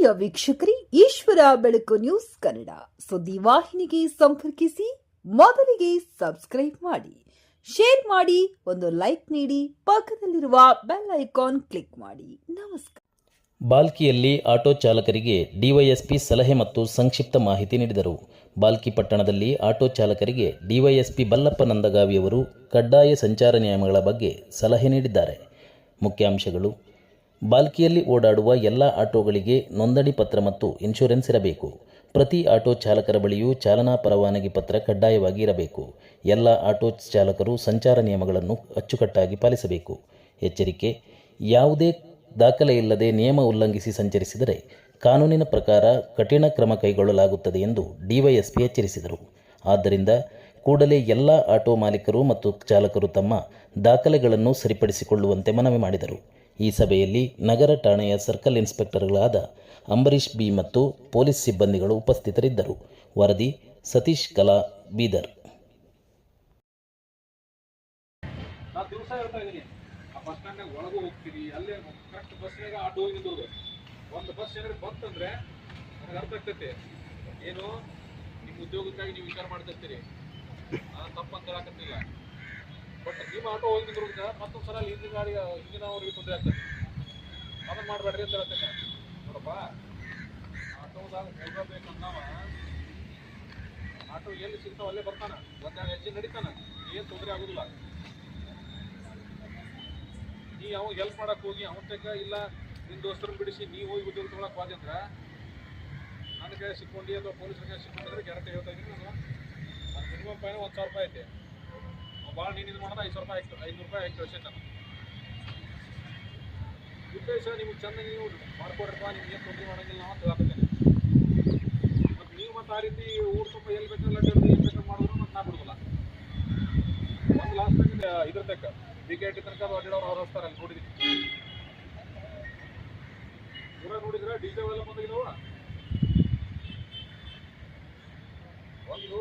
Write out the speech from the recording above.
ಪ್ರಿಯ ವೀಕ್ಷಕರೇ, ಈಶ್ವರ ಬೆಳಕು ನ್ಯೂಸ್ ಕನ್ನಡ ಸುದ್ದಿ ವಾಹಿನಿಗೆ ಸಂಪರ್ಕಿಸಿ. ಮೊದಲಿಗೆ ಸಬ್ಸ್ಕ್ರೈಬ್ ಮಾಡಿ, ಶೇರ್ ಮಾಡಿ, ಒಂದು ಲೈಕ್ ನೀಡಿ, ಪಕ್ಕದಲ್ಲಿರುವ ಬೆಲ್ ಐಕಾನ್ ಕ್ಲಿಕ್ ಮಾಡಿ. ನಮಸ್ಕಾರ. ಬಾಲ್ಕಿಯಲ್ಲಿ ಆಟೋ ಚಾಲಕರಿಗೆ ಡಿವೈಎಸ್ಪಿ ಸಲಹೆ ಮತ್ತು ಸಂಕ್ಷಿಪ್ತ ಮಾಹಿತಿ ನೀಡಿದರು. ಬಾಲ್ಕಿ ಪಟ್ಟಣದಲ್ಲಿ ಆಟೋ ಚಾಲಕರಿಗೆ ಡಿವೈಎಸ್ಪಿ ಬಲ್ಲಪ್ಪ ನಂದಗಾವಿಯವರು ಕಡ್ಡಾಯ ಸಂಚಾರ ನಿಯಮಗಳ ಬಗ್ಗೆ ಸಲಹೆ ನೀಡಿದ್ದಾರೆ. ಮುಖ್ಯಾಂಶಗಳು: ಬಾಲ್ಕಿಯಲ್ಲಿ ಓಡಾಡುವ ಎಲ್ಲ ಆಟೋಗಳಿಗೆ ನೋಂದಣಿ ಪತ್ರ ಮತ್ತು ಇನ್ಶೂರೆನ್ಸ್ ಇರಬೇಕು. ಪ್ರತಿ ಆಟೋ ಚಾಲಕರ ಬಳಿಯೂ ಚಾಲನಾ ಪರವಾನಗಿ ಪತ್ರ ಕಡ್ಡಾಯವಾಗಿ ಇರಬೇಕು. ಎಲ್ಲ ಆಟೋ ಚಾಲಕರು ಸಂಚಾರ ನಿಯಮಗಳನ್ನು ಅಚ್ಚುಕಟ್ಟಾಗಿ ಪಾಲಿಸಬೇಕು. ಎಚ್ಚರಿಕೆ: ಯಾವುದೇ ದಾಖಲೆ ಇಲ್ಲದೆ ನಿಯಮ ಉಲ್ಲಂಘಿಸಿ ಸಂಚರಿಸಿದರೆ ಕಾನೂನಿನ ಪ್ರಕಾರ ಕಠಿಣ ಕ್ರಮ ಕೈಗೊಳ್ಳಲಾಗುತ್ತದೆ ಎಂದು ಡಿವೈಎಸ್ಪಿ ಎಚ್ಚರಿಸಿದರು. ಆದ್ದರಿಂದ ಕೂಡಲೇ ಎಲ್ಲ ಆಟೋ ಮಾಲೀಕರು ಮತ್ತು ಚಾಲಕರು ತಮ್ಮ ದಾಖಲೆಗಳನ್ನು ಸರಿಪಡಿಸಿಕೊಳ್ಳುವಂತೆ ಮನವಿ ಮಾಡಿದರು. ಈ ಸಭೆಯಲ್ಲಿ ನಗರ ಠಾಣೆಯ ಸರ್ಕಲ್ ಇನ್ಸ್ಪೆಕ್ಟರ್ಗಳಾದ ಅಂಬರೀಶ್ ಬಿ ಮತ್ತು ಪೊಲೀಸ್ ಸಿಬ್ಬಂದಿಗಳು ಉಪಸ್ಥಿತರಿದ್ದರು. ವರದಿ: ಸತೀಶ್ ಕಲಾ, ಬೀದರ್. ದಿವಸ ಹೇಳ್ತಾ ಇದ್ದೀನಿ, ಆ ಬಸ್ ಸ್ಟ್ಯಾಂಡ್ನಾಗ ಒಳಗೂ ಹೋಗ್ತೀರಿ, ಅಲ್ಲೇ ಕರೆಕ್ಟ್ ಬಸ್ನಾಗ ಆಟೋ ಹೋಗಿ ನಿಂತಿರೋದು. ಒಂದು ಬಸ್ ಏನಾದ್ರು ಬಂತಂದ್ರೆ ನನಗೆ ಅರ್ಥ ಆಗ್ತೈತೆ, ಏನು ನಿಮ್ಮ ಉದ್ಯೋಗಕ್ಕಾಗಿ ನೀವು ವಿಚಾರ ಮಾಡ್ತಿರ್ತೀರಿ, ತಪ್ಪಂತ ಹೇಳಕತ್ತಿಲ್ಲ. ಬಟ್ ನಿಮ್ಮ ಆಟೋ ಹೋಗಿ ನಿಂತಿರೋದಕ್ಕೆ ಮತ್ತೊಂದು ಸಲ ಹಿಂದಿನವ್ರಿಗೆ ತೊಂದರೆ ಆಗ್ತದೆ. ಅದನ್ನು ಮಾಡಬೇಡ್ರಿ ಅಂತ ಹೇಳ್ತೇನೆ. ನೋಡಪ್ಪ, ಆಟೋದಾಗ ಹೋಗಬೇಕು ಅನ್ನವ ಆಟೋ ಎಲ್ಲಿ ಸಿಗ್ತಾವ ಅಲ್ಲೇ ಬರ್ತಾನ, ಒಂದೆರಡು ಹೆಜ್ಜೆ ನಡೀತಾನ, ಏನು ತೊಂದರೆ ಆಗೋದಿಲ್ಲ. ನೀ ಅವಾಗ ಹೆಲ್ಪ್ ಮಾಡಕ್ಕೆ ಹೋಗಿ ಅವನ ಇಲ್ಲ ನಿನ್ನ ದೋಸ್ತರನ್ನ ಬಿಡಿಸಿ ನೀವು ಹೋಗಿ ಉದ್ಯೋಗ ತೊಗೊಳಕ್ಕೆ ಹೋದೆ ಅಂದ್ರೆ ನನ್ನ ಕೈ ಸಿಕ್ಕೊಂಡು ಅಥವಾ ಪೊಲೀಸರ ಕೈ ಸಿಕ್ಕೊಂಡಿದ್ರೆ ಗ್ಯಾರಂಟಿ ಹೇಳ್ತಾ ಇದ್ದೀನಿ. ನಾನು ಮಿನಿಮಮ್ ಫೈನ್ 1,000 ರೂಪಾಯಿ ಐತೆ. ಭಾಳ ನೀನು ಇದು ಮಾಡಿದ್ರೆ 500 ರೂಪಾಯಿ ಆಯ್ತು, 500 ರೂಪಾಯಿ ಆಯ್ತು ಅಷ್ಟೇ. ನಾನು ಉದ್ದೇಶ ನಿಮ್ಗೆ ಚೆಂದ ನೀವು ಮಾಡ್ಕೊಡ್ರಪ್ಪ, ನಿಮ್ಗೆ ಏನು ತೊಂದರೆ ಮಾಡೋಂಗಿಲ್ಲ ಅಂತ ಹೇಳತ್ತೇನೆ. ಮತ್ತು ನೀವು ಮತ್ತು ಆ ರೀತಿ ಊರು ತುಂಬ ಎಲ್ಲಿ ಬೇಕಲ್ಲ ಏನು ಬೇಕಾದ್ರೆ ಮಾಡಿದ್ರು ಮತ್ತು ನಾ ಬಿಡೋದಿಲ್ಲ. ಒಂದು ಲಾಸ್ಟ್ ಟೈಮ್ ಇದ್ರ ತಕ್ಕ BKT ತನಕ ಅದು ಅಡ್ಡಾಡೋರು ಅವ್ರು ಹೊಸ್ತಾರೆ, ಅಲ್ಲಿ ನೋಡಿದ್ದೀನಿ. ಪೂರ ನೋಡಿದ್ರೆ DJ ಎಲ್ಲ ಬಂದಿದ್ದಾವ. ಒಂದು